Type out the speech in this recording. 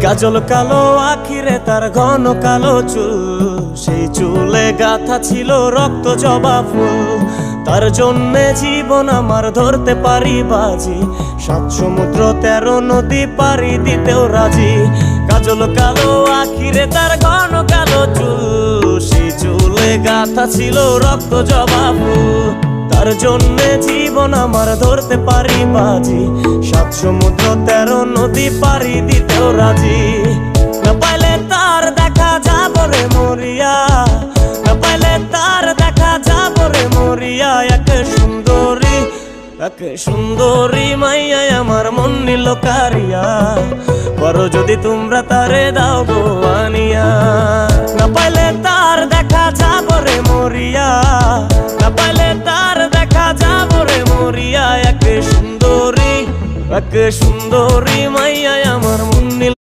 কাজল কালো আখিরে তার ঘন কালো চুল, সেই চুলে গাথা ছিল রক্ত জবা ফুল। তার জন্যে জীবন আমার ধরতে পারি বাজি, 7 সমুদ্র 13 নদী পারি দিতেও রাজি। কাজল কালো আখিরে তার ঘন কালো চুল, সেই চুলে গাথা ছিল রক্ত জবা ফুল। তার জন্যে জীবন আমার ধরতে পারি বাজি, 7 সমুদ্র 13 নদী পারি দিতেও রাজি। না পাইলে তার দেখা যাব রে মরিয়া, না পাইলে তার দেখা যাব রে মরিয়া। এক সুন্দরী মাইয়া আমার মন নিল কারিয়া, করো যদি তোমরা তারে দাও গো আনিয়া। না পাইলে তার দেখা যাব রে মরিয়া, না পাইলে তার দেখা যাব রে মরিয়া। এক সুন্দরী মাইয়া আমার মন নিল